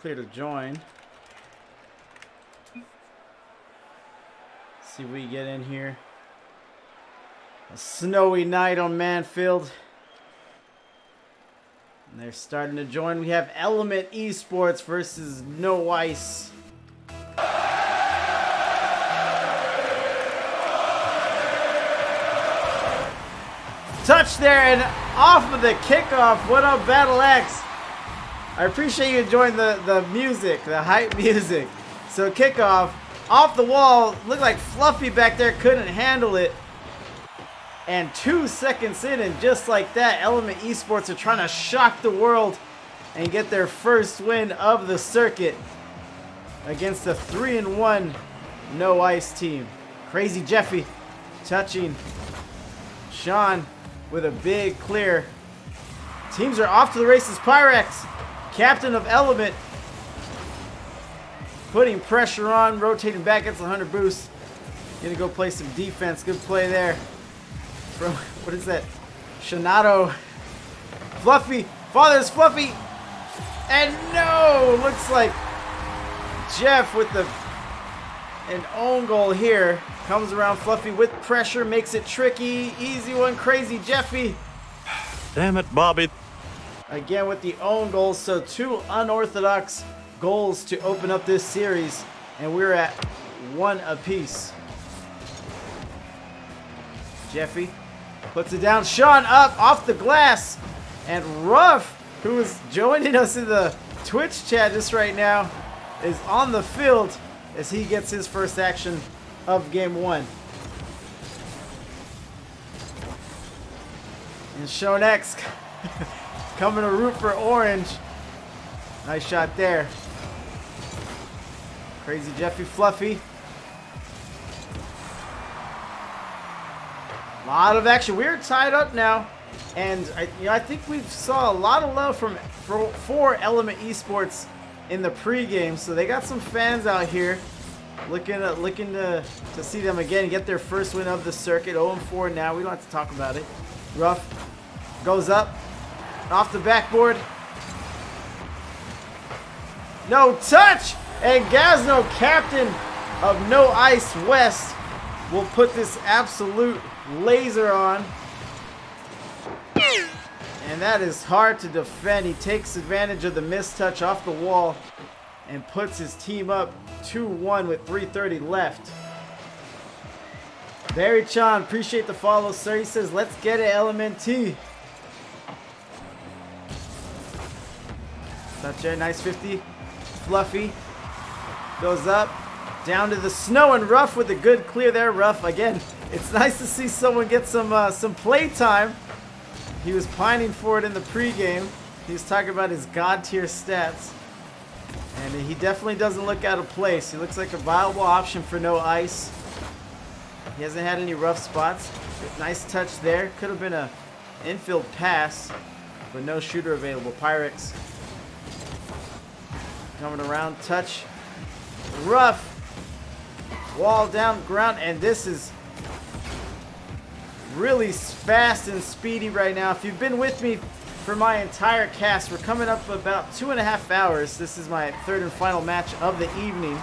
Clear to join. See if we get in here. A snowy night on Manfield. And they're starting to join. We have eLeMeNT eSports versus No Ice. Touch there and off of the kickoff. What up, Battle X? I appreciate you enjoying the music, the hype music. So kickoff, off the wall, looked like Fluffy back there couldn't handle it. And 2 seconds in, and just like that, eLeMeNT eSports are trying to shock the world and get their first win of the circuit against a 3-1 No Ice team. Crazy Jeffy touching Sean with a big clear. Teams are off to the races. Pyrex, captain of eLeMeNT, putting pressure on, rotating back against the 100 boost. Gonna go play some defense. Good play there from, what is that? Shanato. Fluffy, father's Fluffy. And no, looks like Jeff with an own goal here. Comes around Fluffy with pressure, makes it tricky. Easy one, crazy Jeffy. Damn it, Bobby. Again with the own goals, so 2 unorthodox goals to open up this series, and we're at 1 apiece. Jeffy puts it down. Sean up off the glass, and Ruff, who is joining us in the Twitch chat just right now, is on the field as he gets his first action of game 1. And Sean X coming to root for orange. Nice shot there. Crazy Jeffy Fluffy. A lot of action. We're tied up now. And I think we saw a lot of love for eLeMeNT eSports in the pregame. So they got some fans out here looking to see them again and get their first win of the circuit. 0-4 now. We don't have to talk about it. Ruff goes up. Off the backboard. No touch! And Gazno, captain of No Ice West, will put this absolute laser on. And that is hard to defend. He takes advantage of the mistouch off the wall and puts his team up 2-1 with 3:30 left. Barry Chan, appreciate the follow, sir. He says, let's get it, eLeMeNT. Touch there, nice 50. Fluffy goes up, down to the snow, and Ruff with a good clear there. Ruff, again, it's nice to see someone get some play time. He was pining for it in the pregame. He was talking about his god tier stats, and he definitely doesn't look out of place. He looks like a viable option for No Ice. He hasn't had any rough spots. Nice touch there. Could have been a infield pass, but no shooter available. Pyrex coming around, touch, Ruff, wall down, ground, and this is really fast and speedy right now. If you've been with me for my entire cast, we're coming up about 2.5 hours. This is my 3rd and final match of the evening.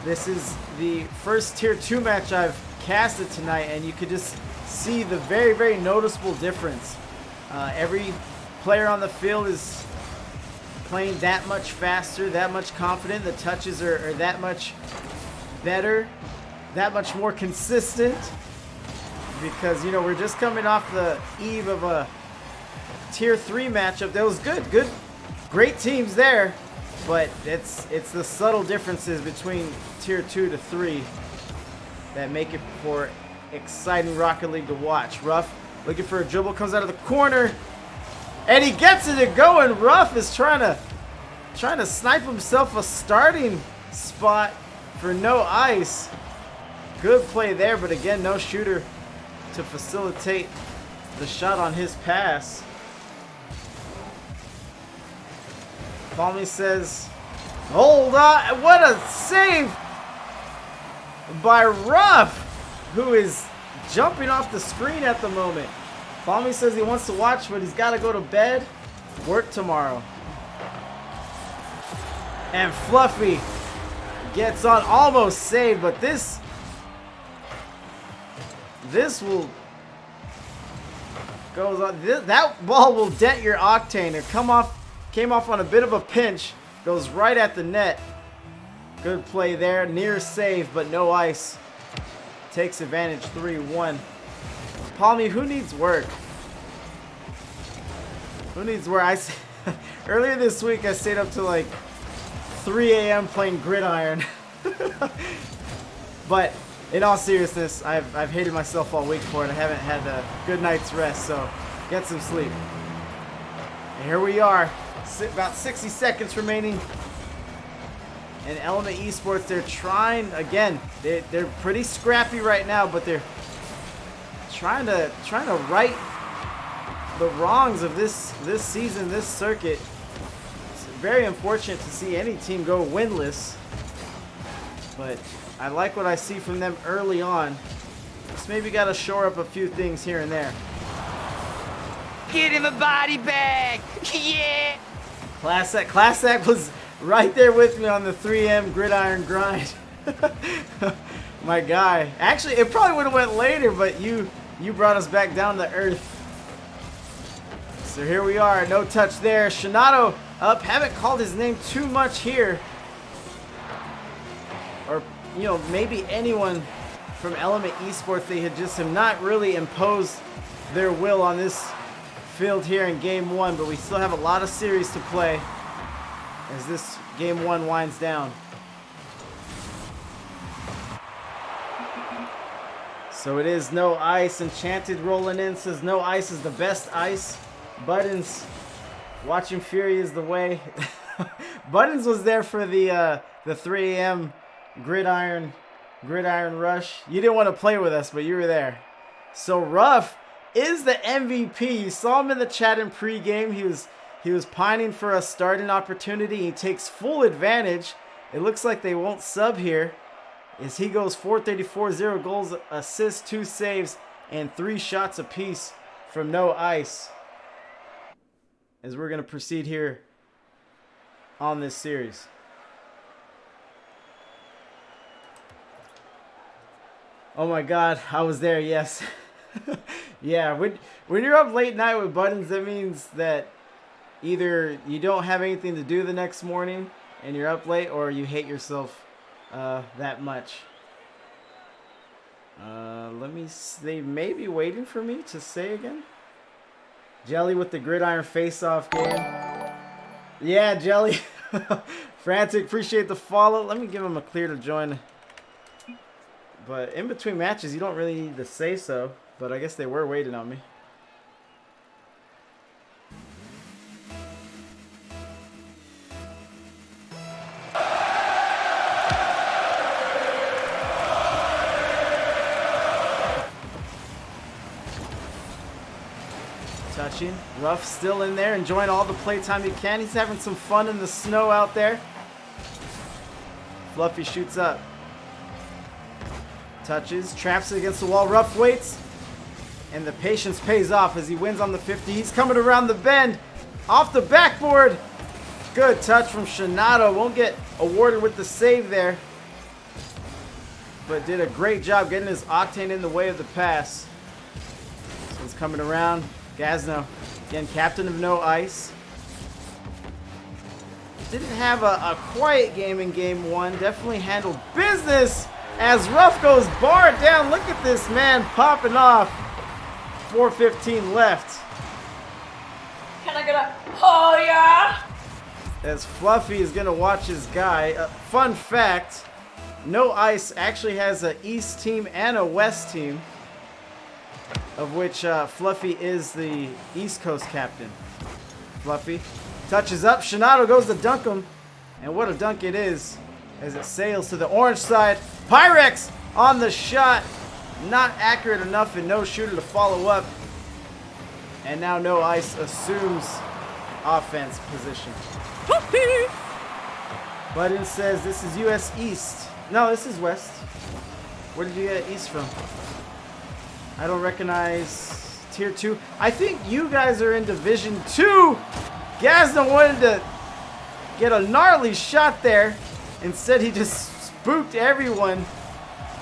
This is the first tier 2 match I've casted tonight, and you could just see the very, very noticeable difference. Every player on the field is playing that much faster, that much confident. The touches are that much better, that much more consistent, because we're just coming off the eve of a tier 3 matchup that was good, great teams there, but it's the subtle differences between tier 2 to 3 that make it for exciting Rocket League to watch. Ruff looking for a dribble, comes out of the corner, and he gets it to go, and Ruff is trying to snipe himself a starting spot for No Ice. Good play there, but again, no shooter to facilitate the shot on his pass. Palmy says, hold on. What a save by Ruff, who is jumping off the screen at the moment. Palmy says he wants to watch, but he's got to go to bed. Work tomorrow. And Fluffy gets on, almost saved, but this will goes on. That ball will dent your octane. It came off on a bit of a pinch, goes right at the net. Good play there, near save, but no ice. Takes advantage, 3-1. Palmy, who needs work? Who needs work? Earlier this week, I stayed up to like 3 a.m. playing Gridiron. But in all seriousness, I've hated myself all week for it. I haven't had a good night's rest, so get some sleep. And here we are, about 60 seconds remaining. And eLeMeNT eSports, they're trying, again, they're pretty scrappy right now, but they're trying to right the wrongs of this season, this circuit. It's very unfortunate to see any team go winless, but I like what I see from them early on. Just maybe got to shore up a few things here and there. Get him a body bag! Yeah! Class was right there with me on the 3M Gridiron grind. My guy. Actually, it probably would have went later, but you brought us back down to earth. So here we are. No touch there. Shinato up. Haven't called his name too much here. Or, you know, maybe anyone from eLeMeNT eSports, they had just have not really imposed their will on this field here in game one, but we still have a lot of series to play as this game one winds down. So it is no ice. Enchanted rolling in, says no ice is the best ice. Buttons watching Fury is the way. Buttons was there for the 3 a.m. gridiron rush. You didn't want to play with us, but you were there. So Ruff is the MVP. You saw him in the chat in pregame. He was pining for a starting opportunity. He takes full advantage. It looks like they won't sub here, as he goes 434, 0 goals, assists, 2 saves, and 3 shots apiece from no ice. As we're going to proceed here on this series. Oh my God, I was there, yes. Yeah, when you're up late night with Buttons, that means that either you don't have anything to do the next morning and you're up late, or you hate yourself that much. Let me see. They may be waiting for me to say again. Jelly with the gridiron face-off game. Yeah, Jelly. Frantic, appreciate the follow. Let me give him a clear to join. But in between matches, you don't really need to say so. But I guess they were waiting on me. Touching. Ruff still in there, enjoying all the playtime he can. He's having some fun in the snow out there. Fluffy shoots up. Touches, traps it against the wall. Ruff waits. And the patience pays off as he wins on the 50. He's coming around the bend. Off the backboard. Good touch from Shinato. Won't get awarded with the save there. But did a great job getting his octane in the way of the pass. So he's coming around. Gazno, again, captain of no ice. Didn't have a quiet game in game one. Definitely handled business as Ruff goes bar down. Look at this man popping off. 4:15 left. Can I get a oh yeah? As Fluffy is going to watch his guy. Fun fact, No Ice actually has an East team and a West team, of which Fluffy is the East Coast captain. Fluffy touches up. Shinato goes to dunk him. And what a dunk it is as it sails to the orange side. Pyrex on the shot. Not accurate enough and no shooter to follow up. And now No Ice assumes offense position. Button says this is US East. No, this is West. Where did you get East from? I don't recognize Tier 2. I think you guys are in Division 2. Gazna wanted to get a gnarly shot there. Instead, he just spooked everyone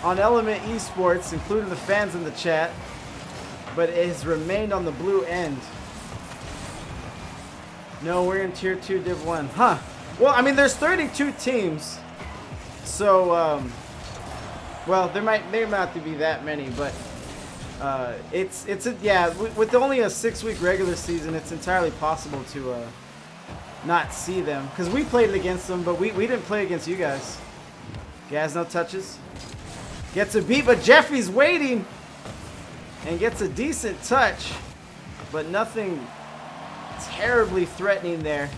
on eLeMeNT eSports, including the fans in the chat. But it has remained on the blue end. No, we're in Tier 2 Div 1. Huh. Well, I mean, there's 32 teams. So, well, there may not be that many, but with only a 6-week regular season, it's entirely possible to not see them. Because we played against them, but we didn't play against you guys. Gazno touches. Gets a beat, but Jeffy's waiting. And gets a decent touch. But nothing terribly threatening there.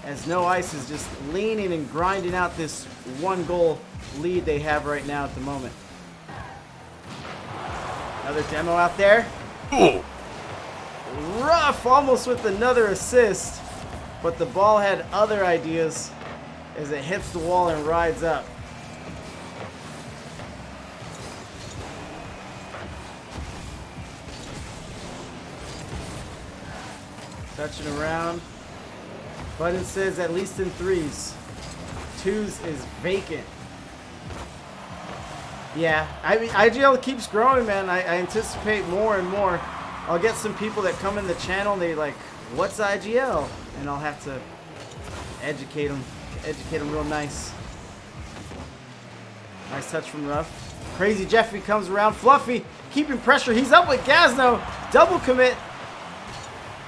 As No Ice is just leaning and grinding out this 1-goal lead they have right now at the moment. Another demo out there. Ooh. Rough, almost with another assist. But the ball had other ideas as it hits the wall and rides up. Touching around. Button says at least in 3s. 2s is vacant. Yeah, I mean, IGL keeps growing, man. I anticipate more and more. I'll get some people that come in the channel and they like, what's IGL? And I'll have to educate them real nice. Nice touch from Ruff. Crazy Jeffy comes around. Fluffy keeping pressure. He's up with Gazno. Double commit.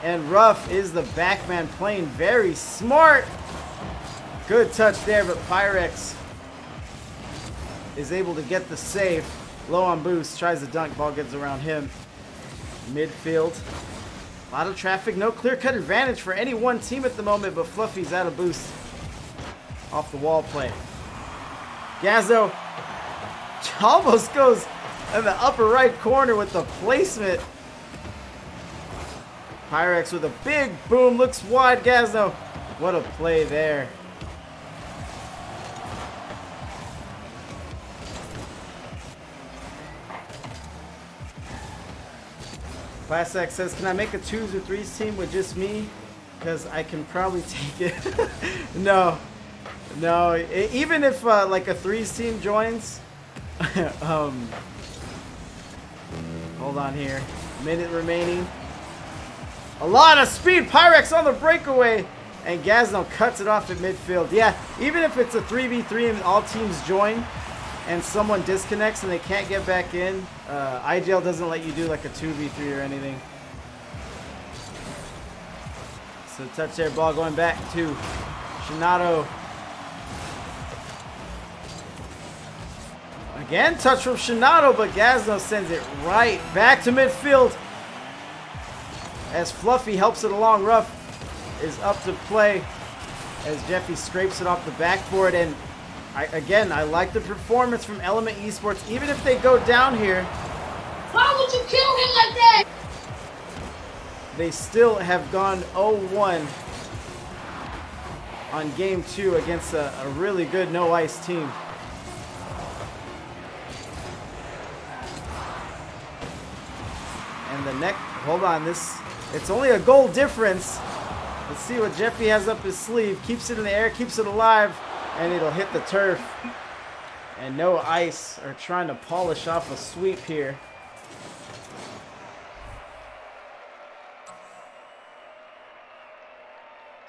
And Ruff is the backman playing very smart. Good touch there, but Pyrex is able to get the save. Low on boost, tries to dunk, ball gets around him. Midfield. A lot of traffic, no clear-cut advantage for any one team at the moment, but Fluffy's out of boost. Off the wall play. Gazzo almost goes in the upper right corner with the placement. Pyrex with a big boom, looks wide. Gazno, what a play there. Class X says, can I make a 2s or 3s team with just me? Because I can probably take it. No. Even if like a 3s team joins. Hold on here. Minute remaining. A lot of speed. Pyrex on the breakaway. And Gazno cuts it off at midfield. Yeah, even if it's a 3v3 and all teams join and someone disconnects and they can't get back in, IGL doesn't let you do like a 2v3 or anything. So touch there, ball going back to Shinato. Again, touch from Shinato, but Gazno sends it right back to midfield. As Fluffy helps it along. Ruff is up to play as Jeffy scrapes it off the backboard. And I like the performance from eLeMeNT eSports. Even if they go down here, Why would you kill him like that? they still have gone 0-1 on game 2 against a really good No Ice team. And the neck, hold on, it's only a goal difference. Let's see what Jeffy has up his sleeve. Keeps it in the air, keeps it alive, and it'll hit the turf. And No Ice are trying to polish off a sweep here.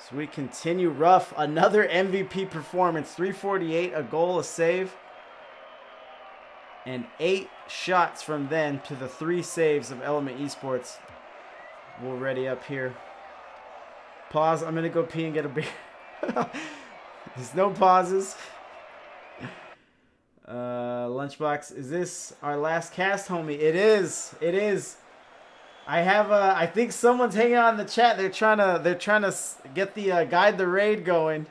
So we continue. Ruff, another MVP performance. 348, a goal, a save. And 8 shots from then to the 3 saves of eLeMeNT eSports. We'll ready up here. Pause. I'm going to go pee and get a beer. There's no pauses. Lunchbox, is this our last cast, homie? It is. It is. I have I think someone's hanging out in the chat. They're trying to get the guide the raid going.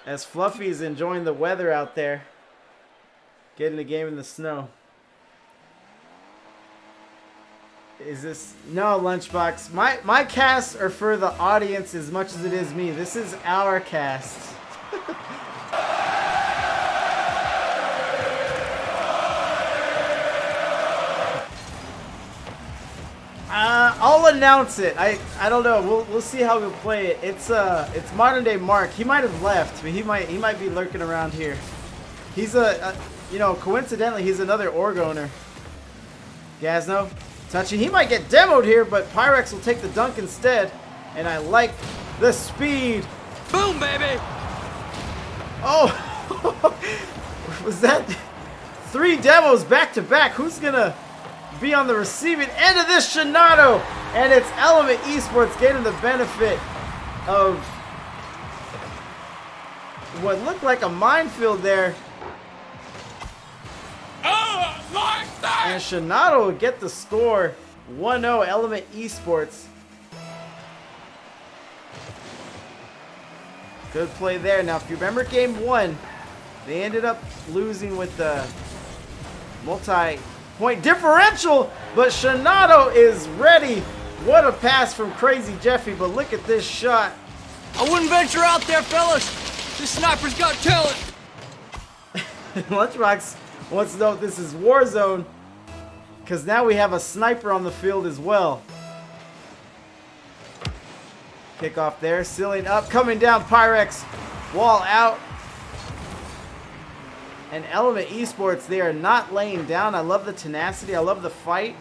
As Fluffy is enjoying the weather out there. Getting the game in the snow. Is this... No, Lunchbox. My casts are for the audience as much as it is me. This is our cast. I'll announce it. I don't know. We'll see how we'll play it. It's modern day Mark. He might have left, but he might be lurking around here. He's you know, coincidentally, he's another org owner. Gazno touching. He might get demoed here, but Pyrex will take the dunk instead. And I like the speed. Boom, baby! Oh, was that 3 demos back to back? Who's gonna be on the receiving end of this Shinado? And it's eLeMeNT eSports getting the benefit of what looked like a minefield there. And Shinado would get the score. 1-0 eLeMeNT eSports. Good play there. Now, if you remember game 1, they ended up losing with the multi-point differential, but Shinado is ready. What a pass from Crazy Jeffy, but look at this shot. I wouldn't venture out there, fellas. This sniper's got talent. Lunchbox wants to know if this is Warzone, because now we have a sniper on the field as well. Kickoff there, sealing up, coming down Pyrex, wall out. And eLeMeNT eSports, they are not laying down. I love the tenacity, I love the fight.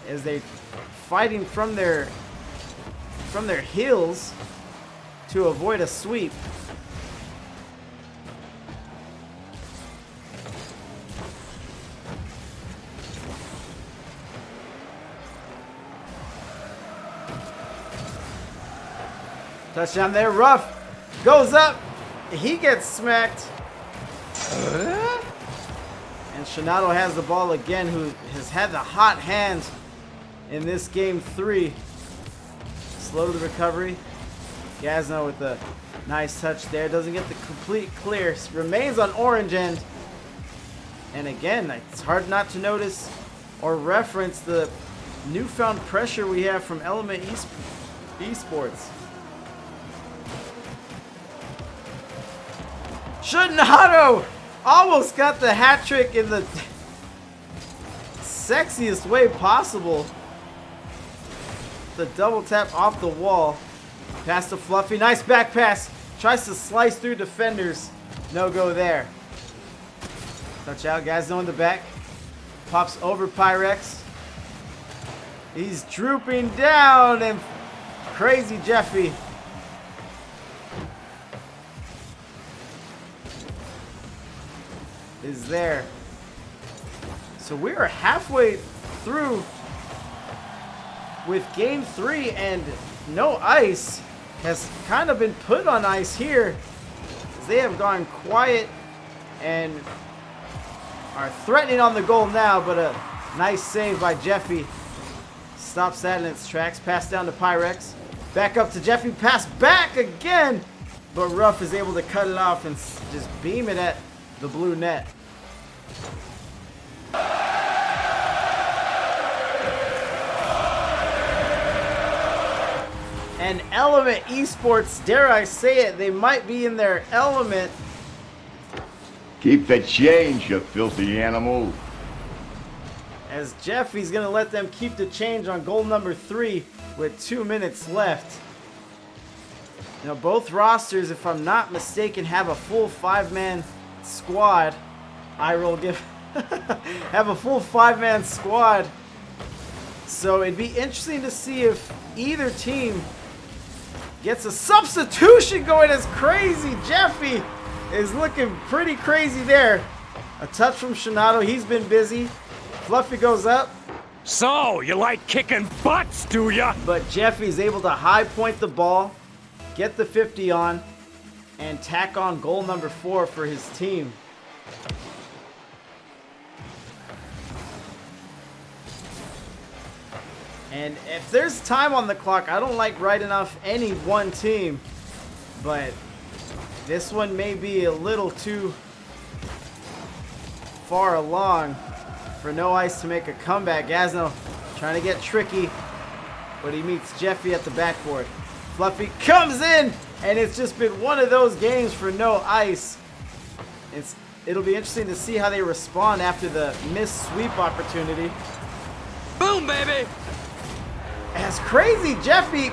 As they fighting from their heels to avoid a sweep. Touchdown there, Ruff goes up, he gets smacked. And Shinado has the ball again, who has had the hot hand in this game 3. Slow to the recovery. Gazno with a nice touch there, doesn't get the complete clear, remains on orange end. And again, it's hard not to notice or reference the newfound pressure we have from eLeMeNT eSports. Shinado almost got the hat trick in the sexiest way possible. The double tap off the wall. Pass to Fluffy. Nice back pass. Tries to slice through defenders. No go there. Touch out. Guys know in the back. Pops over Pyrex. He's drooping down. And Crazy Jeffy is there. So we are halfway through with game 3, and no ice has kind of been put on ice here, as they have gone quiet and are threatening on the goal now, but a nice save by Jeffy stops that in its tracks. Pass down to Pyrex, back up to Jeffy, pass back again, but Ruff is able to cut it off and just beam it at the blue net. And eLeMeNT eSports, dare I say it, they might be in their element. Keep the change, you filthy animal. As Jeffy's going to let them keep the change on goal number 3 with 2 minutes left. You know, both rosters, if I'm not mistaken, have a full 5-man squad. I roll give. Have a full 5-man squad. So it'd be interesting to see if either team gets a substitution going, as Crazy Jeffy is looking pretty crazy there. A touch from Shinado. He's been busy. Fluffy goes up. So, you like kicking butts, do ya? But Jeffy's able to high point the ball, get the 50 on, and tack on goal number 4 for his team. And if there's time on the clock, I don't like writing off any one team, but this one may be a little too far along for no ice to make a comeback. Gazno trying to get tricky, but he meets Jeffy at the backboard. Fluffy comes in, and it's just been one of those games for no ice. It'll be interesting to see how they respond after the missed sweep opportunity. Boom, boom, baby! As Crazy Jeffy...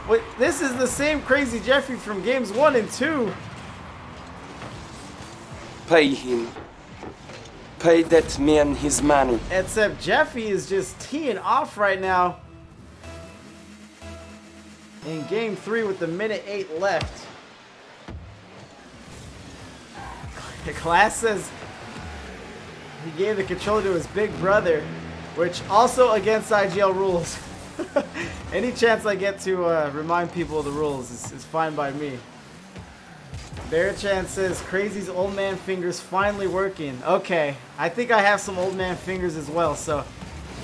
Wait, this is the same Crazy Jeffy from games 1 and 2. Pay him. Pay that man his money. Except Jeffy is just teeing off right now in game 3 with the minute 8 left. The class says he gave the controller to his big brother, which also against IGL rules. Any chance I get to remind people of the rules is fine by me. Bear Chan says Crazy's old man fingers finally working. Okay, I think I have some old man fingers as well. So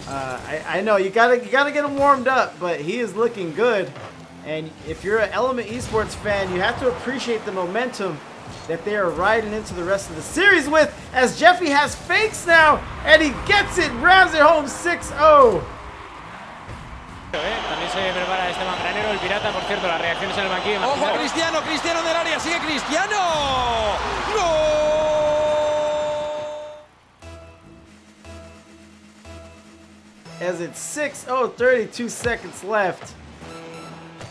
I know you gotta get him warmed up, but he is looking good. And if you're an eLeMeNT eSports fan, you have to appreciate the momentum that they are riding into the rest of the series with, as Jeffy has fakes now, and he gets it, rams it home 6-0. También se prepara Esteban Granero, el pirata, por cierto, las reacciones en el banquillo. ¡Ojo, Cristiano! ¡Cristiano en el área! ¡Sigue Cristiano! ¡Gol! As it's 6-0, 32 seconds left.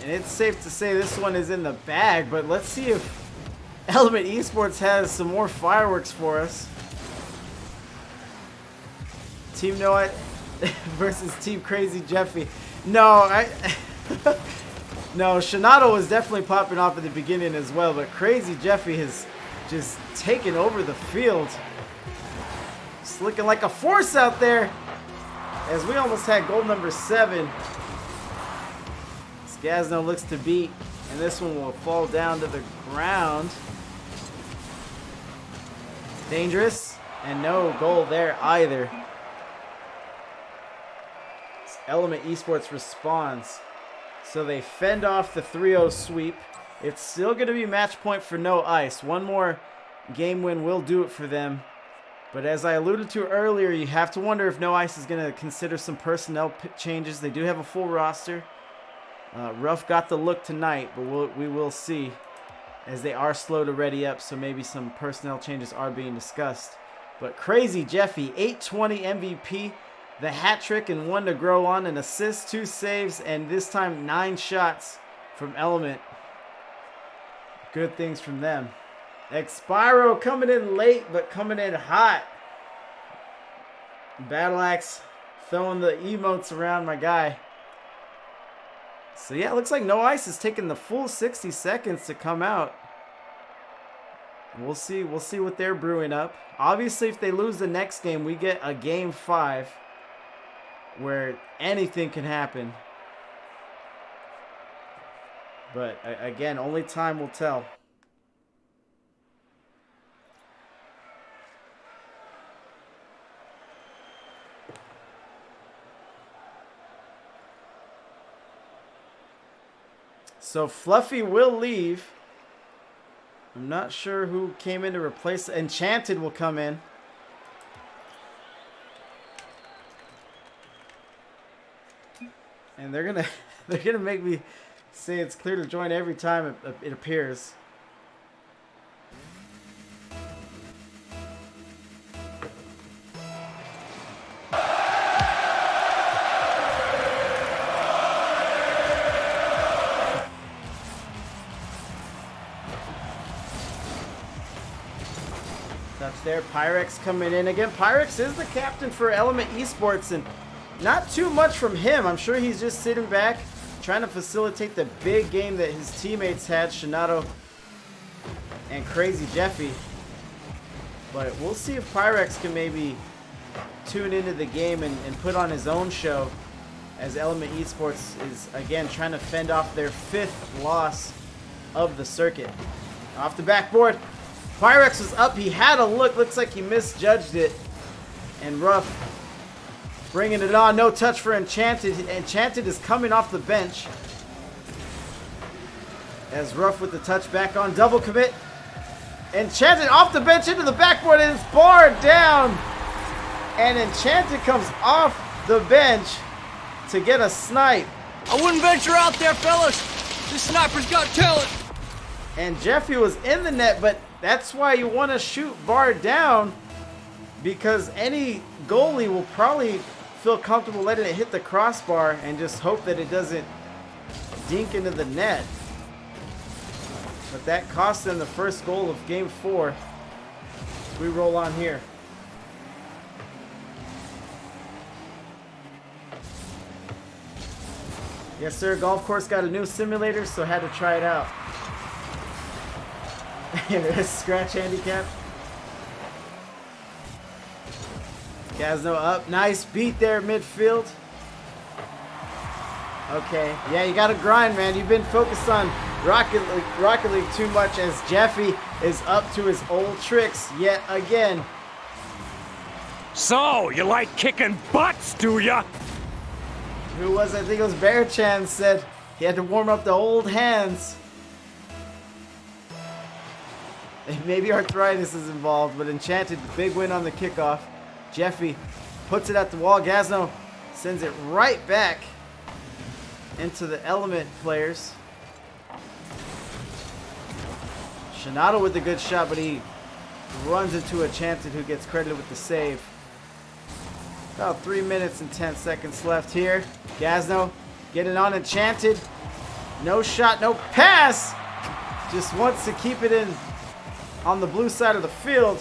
And it's safe to say this one is in the bag, but let's see if eLeMeNT eSports has some more fireworks for us. Team Noah versus Team Crazy Jeffy. No, no, Shinato was definitely popping off at the beginning as well, but Crazy Jeffy has just taken over the field. Just looking like a force out there, as we almost had goal number 7. Skazno looks to beat, and this one will fall down to the ground. Dangerous, and no goal there either. eLeMeNT eSports responds. So they fend off the 3-0 sweep. It's still going to be match point for No Ice. One more game win will do it for them. But as I alluded to earlier, you have to wonder if No Ice is going to consider some personnel changes. They do have a full roster. Ruff got the look tonight, but we will see, as they are slow to ready up, so maybe some personnel changes are being discussed. But Crazy Jeffy, 820 MVP, the hat trick and 1 to grow on, an assist, 2 saves, and this time 9 shots from eLeMeNT. Good things from them. Expiro coming in late, but coming in hot. Battle Axe throwing the emotes around, my guy. So yeah, it looks like No Ice is taking the full 60 seconds to come out. We'll see what they're brewing up. Obviously, if they lose the next game, we get a game 5 where anything can happen. But again, only time will tell. So Fluffy will leave. I'm not sure who came in to replace. Enchanted will come in. And they're gonna make me say it's clear to join every time it appears. Touch there. Pyrex coming in again. Pyrex is the captain for eLeMeNT eSports, and not too much from him. I'm sure he's just sitting back, trying to facilitate the big game that his teammates had, Shinato and Crazy Jeffy. But we'll see if Pyrex can maybe tune into the game and put on his own show, as eLeMeNT eSports is, again, trying to fend off their 5th loss of the circuit. Off the backboard. Pyrex was up. He had a look. Looks like he misjudged it. And Ruff bringing it on. No touch for Enchanted. Enchanted is coming off the bench. As Ruff with the touch back on. Double commit. Enchanted off the bench into the backboard, and it's barred down. And Enchanted comes off the bench to get a snipe. I wouldn't venture out there, fellas. This sniper's got talent. And Jeffy was in the net, but that's why you want to shoot bar down, because any goalie will probably feel comfortable letting it hit the crossbar and just hope that it doesn't dink into the net. But that cost them the first goal of game 4. We roll on here. Yes, sir. Golf course got a new simulator, so had to try it out. And it is scratch handicap. Gazno up. Nice beat there midfield. Okay. Yeah, you got to grind, man. You've been focused on Rocket League too much as Jeffy is up to his old tricks yet again. So, you like kicking butts, do ya? Who was, I think it was Bearchan, said he had to warm up the old hands. Maybe arthritis is involved, but Enchanted, big win on the kickoff. Jeffy puts it at the wall. Gazno sends it right back into the eLeMeNT players. Shinato with the good shot, but he runs into Enchanted, who gets credited with the save. About 3 minutes and 10 seconds left here. Gazno getting on Enchanted. No shot, no pass. Just wants to keep it in on the blue side of the field.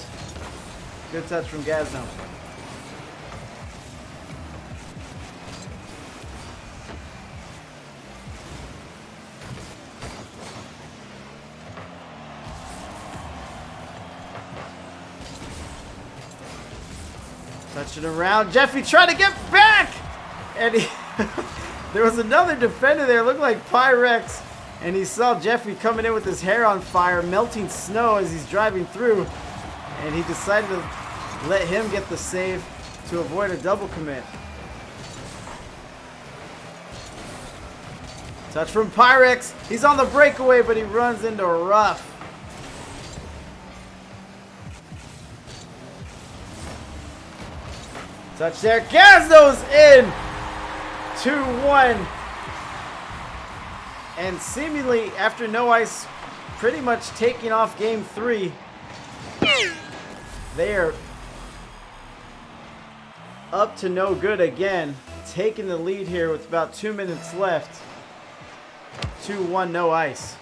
Good touch from Gazno. Touch it around. Jeffy trying to get back! And he there was another defender there, looked like Pyrex. And he saw Jeffy coming in with his hair on fire, melting snow as he's driving through. And he decided to let him get the save to avoid a double commit. Touch from Pyrex. He's on the breakaway, but he runs into rough. Touch there. Gazno's in. 2-1. And seemingly, after no ice, pretty much taking off game 3. They are up to no good again. Taking the lead here with about 2 minutes left. 2-1, no ice.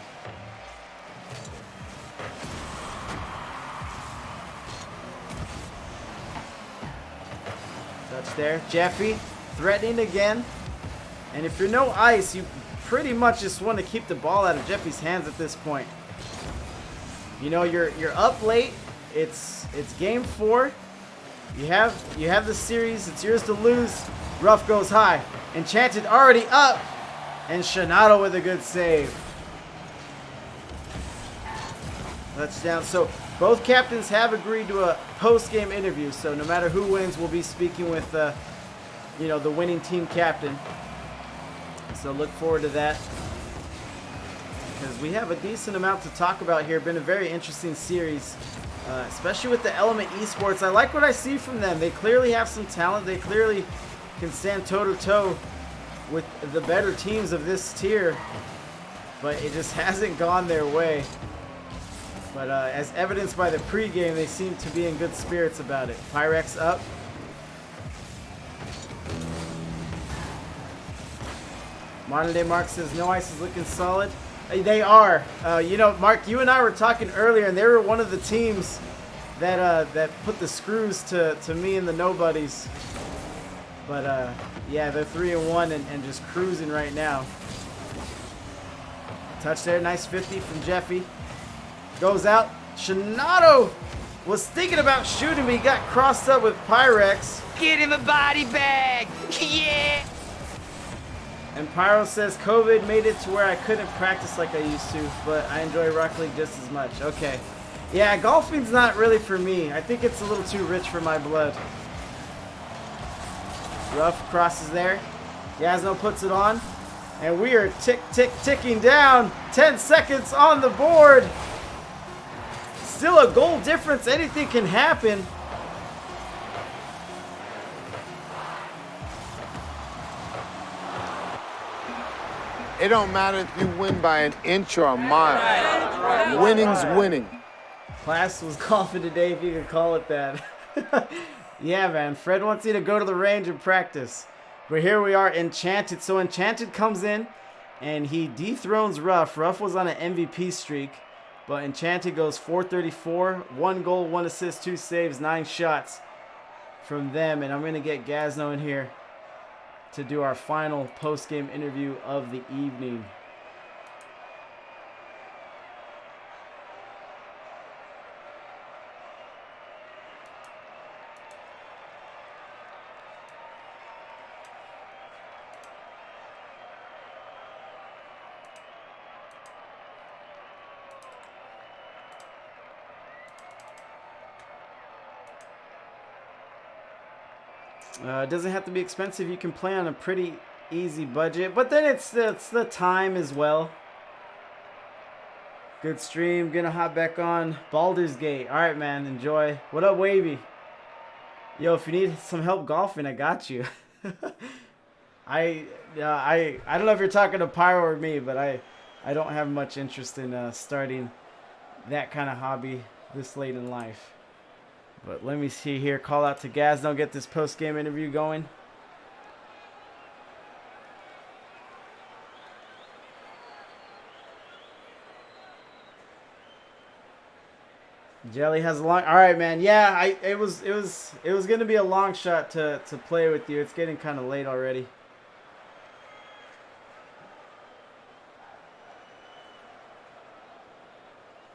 Touch there. Jeffy threatening again. And if you're no ice, you pretty much just want to keep the ball out of Jeffy's hands at this point. You know, you're up late. It's game 4. You have the series. It's yours to lose. Rough goes high. Enchanted already up. And Shinato with a good save. Touchdown. So both captains have agreed to a post-game interview. So no matter who wins, we'll be speaking with the winning team captain. So look forward to that, because we have a decent amount to talk about here. Been a very interesting series, especially with the eLeMeNT eSports. I like what I see from them. They clearly have some talent. They clearly can stand toe-to-toe with the better teams of this tier, but it just hasn't gone their way. But as evidenced by the pregame, they seem to be in good spirits about it. Pyrex up. Modern Day Mark says no ice is looking solid. They are. Mark, you and I were talking earlier, and they were one of the teams that put the screws to me and the nobodies. But yeah, they're 3-1 and just cruising right now. Touch there, nice 50 from Jeffy. Goes out. Shinato was thinking about shooting, but he got crossed up with Pyrex. Get him a body bag! Yeah! And Pyro says, COVID made it to where I couldn't practice like I used to, but I enjoy Rocket League just as much. Okay. Yeah, golfing's not really for me. I think it's a little too rich for my blood. Rough crosses there. Gazno puts it on. And we are ticking down. 10 seconds on the board. Still a goal difference. Anything can happen. It don't matter if you win by an inch or a mile. Winning's winning. Class was golfing today, if you could call it that. Yeah, man. Fred wants you to go to the range and practice. But here we are, Enchanted. So Enchanted comes in, and he dethrones Ruff. Ruff was on an MVP streak, but Enchanted goes 434, 1 goal, 1 assist, 2 saves, 9 shots from them. And I'm going to get Gazno in here to do our final post-game interview of the evening. It doesn't have to be expensive. You can play on a pretty easy budget, but then it's the time as well. Good stream. Gonna hop back on Baldur's Gate. All right, man. Enjoy. What up, Wavy? Yo, if you need some help golfing, I got you. I don't know if you're talking to Pyro or me, but I don't have much interest in starting that kind of hobby this late in life. But let me see here. Call out to Gazno. Get this post-game interview going. Jelly has a long. All right, man. Yeah, it was gonna be a long shot to play with you. It's getting kind of late already.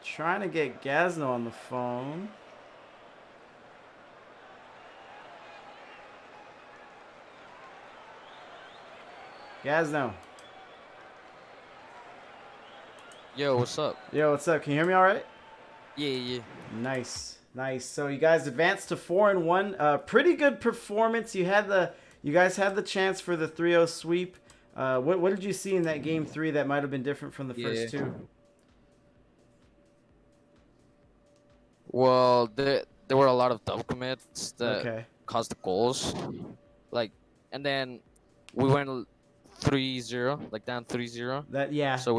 Trying to get Gazno on the phone. Gazno. Yo, what's up? Yo, what's up? Can you hear me all right? Yeah. Nice. So you guys advanced to 4-1. Pretty good performance. You guys had the chance for the 3-0 sweep. What did you see in that game 3 that might have been different from the first two? Well, there were a lot of double commits that caused the goals. And then we went 3-0, down 3-0. So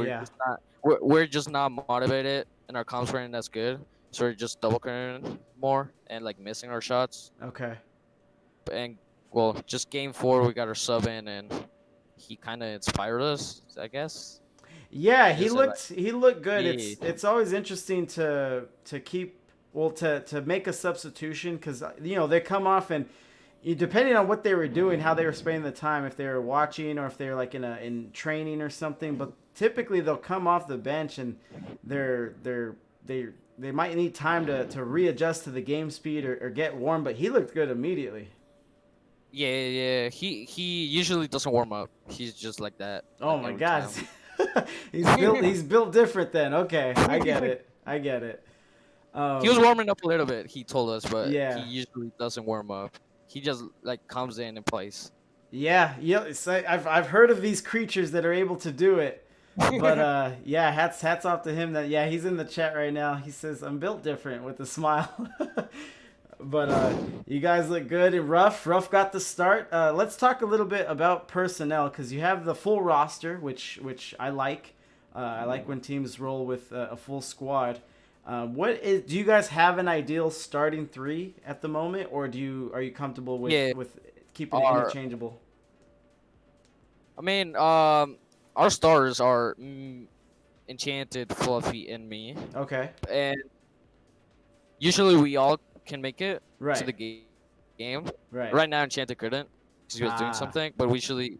we're just not motivated, and our comps weren't as good. So we're just double committing more and missing our shots. Okay. And just game 4, we got our sub in, and he kind of inspired us, I guess. Yeah, he looked good. Yeah. It's always interesting to make a substitution, because they come off, and depending on what they were doing, how they were spending the time, if they were watching or if they were in training or something, but typically they'll come off the bench and they might need time to readjust to the game speed or get warm, but he looked good immediately. Yeah. He usually doesn't warm up. He's just like that. Oh my God. he's built different then. Okay, I get it. He was warming up a little bit, he told us, but yeah, he usually doesn't warm up. He just comes in and plays. Yeah. I've heard of these creatures that are able to do it, but yeah, hats off to him. He's in the chat right now. He says I'm built different with a smile. But you guys look good. And Ruff got the start. Let's talk a little bit about personnel, because you have the full roster, which I like. I like when teams roll with a full squad. Do you guys have an ideal starting 3 at the moment, or are you comfortable with keeping it interchangeable? I mean, our stars are Enchanted, Fluffy, and me. Okay. And usually we all can make it to the game. Right. Right now Enchanted couldn't because he was doing something, but usually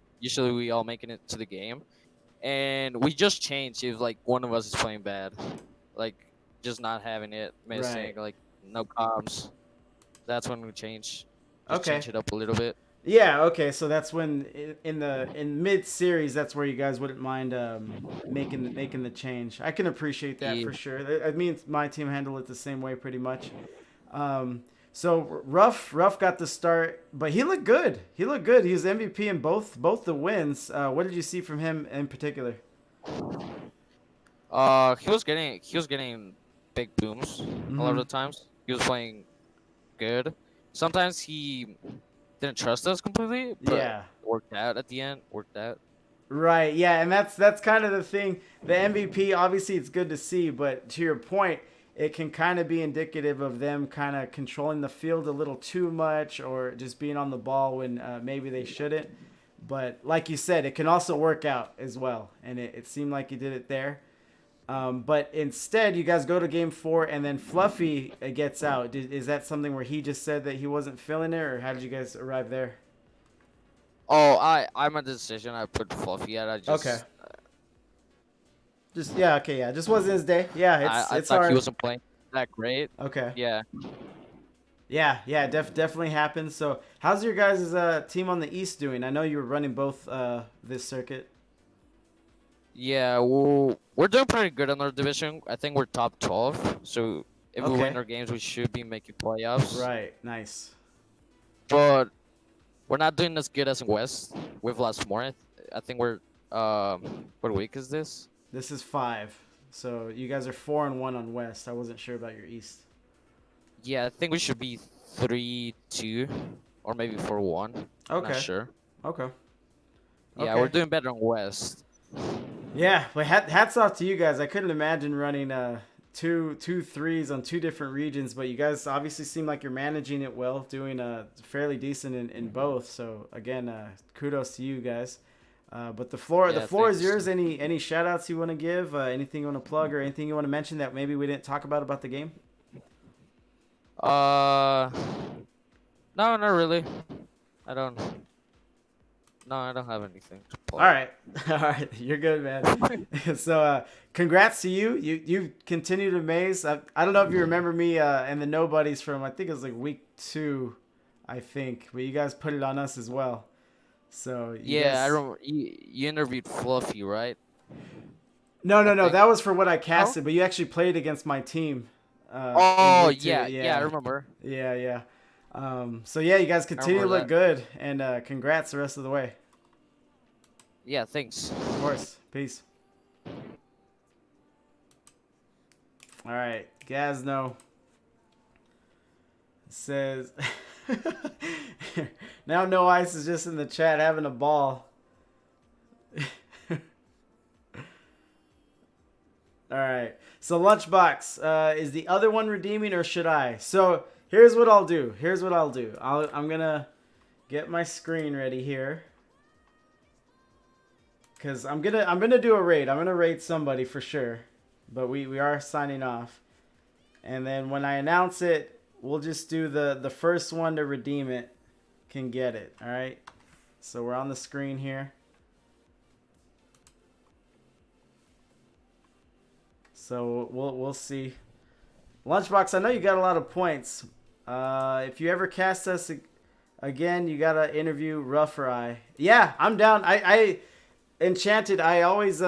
we all making it to the game. And we just changed if one of us is playing bad, just not having it, missing, no comms. That's when we change. Change it up a little bit. Yeah. Okay. So that's when in mid series, that's where you guys wouldn't mind making the change. I can appreciate that for sure. I mean, my team handled it the same way pretty much. So Ruff got the start, but he looked good. He was MVP in both the wins. What did you see from him in particular? He was getting big booms a lot of the times. He was playing good. Sometimes he didn't trust us completely, but worked out at the end. Right, yeah, and that's kind of the thing. The MVP, obviously, it's good to see, but to your point, it can kind of be indicative of them kind of controlling the field a little too much or just being on the ball when maybe they shouldn't. But like you said, it can also work out as well. And it seemed like you did it there. But instead, you guys go to game 4 and then Fluffy gets out. Is that something where he just said that he wasn't feeling it, or how did you guys arrive there? Oh, I'm a decision. I put Fluffy at. I just okay. Just wasn't his day. Yeah, I it's thought hard. he wasn't playing that great. Okay. Yeah. Yeah, definitely happens. So, how's your guys' team on the East doing? I know you were running both this circuit. Yeah, we're doing pretty good in our division. I think we're top 12. So if we win our games, we should be making playoffs. Right, nice. But we're not doing as good as in West. We've lost more. I think we're what week is this? This is 5. So you guys are 4-1 on West. I wasn't sure about your East. Yeah, I think we should be 3-2 or maybe 4-1. Okay. I'm not sure. Okay. Yeah, we're doing better on West. Yeah, but hats off to you guys. I couldn't imagine running two threes on 2 different regions, but you guys obviously seem like you're managing it well, doing fairly decent in both. So again, kudos to you guys. But the floor is yours. Any shout outs you want to give? Anything you want to plug or anything you want to mention that maybe we didn't talk about the game? No, not really. I don't have anything to plug. All right, you're good, man. So, congrats to you. You continue to amaze. I don't know if you remember me and the Nobodies from, I think it was like week 2, I think, but you guys put it on us as well. So I remember you interviewed Fluffy, right? No, that was for what I casted, but you actually played against my team. Yeah, I remember. Yeah. So yeah, you guys continue to look good, and congrats the rest of the way. Yeah, thanks. Of course. Peace. All right, Gazno says now No Ice is just in the chat having a ball. All right. So Lunchbox, is the other one redeeming or should I? So here's what I'll do. I'm gonna get my screen ready here, cause I'm gonna do a raid. I'm gonna raid somebody for sure, but we are signing off, and then when I announce it, we'll just do the first one to redeem it can get it. All right. So we're on the screen here. So we'll see. Lunchbox, I know you got a lot of points. If you ever cast us again, you gotta interview Rough or I. Yeah, I'm down. I Enchanted. I always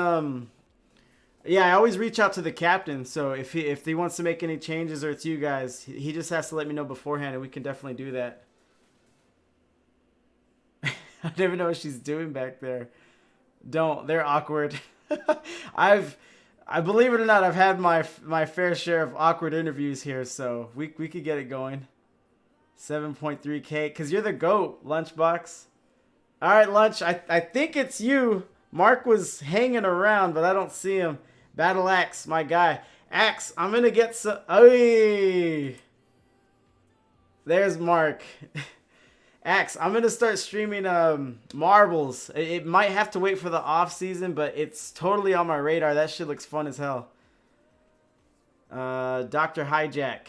reach out to the captain. So if he wants to make any changes or it's you guys, he just has to let me know beforehand, and we can definitely do that. I don't even know what she's doing back there. They're awkward. I believe it or not, I've had my fair share of awkward interviews here, so we could get it going. 7.3K, because you're the GOAT, Lunchbox. All right, Lunch, I think it's you. Mark was hanging around, but I don't see him. Battle Axe, my guy. Axe, I'm going to get some... Oy! There's Mark. Axe, I'm going to start streaming Marbles. It might have to wait for the off season, but it's totally on my radar. That shit looks fun as hell. Dr. Hijack.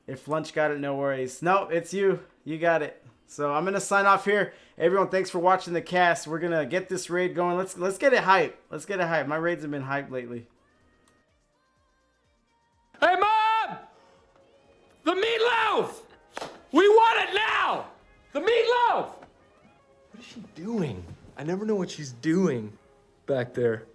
If Lunch got it, no worries. No, it's you. You got it. So I'm going to sign off here. Everyone, thanks for watching the cast. We're going to get this raid going. Let's get it hype. Let's get it hype. My raids have been hyped lately. Hey, Mom! The meatloaf! We want it now! The meatloaf! What is she doing? I never know what she's doing back there.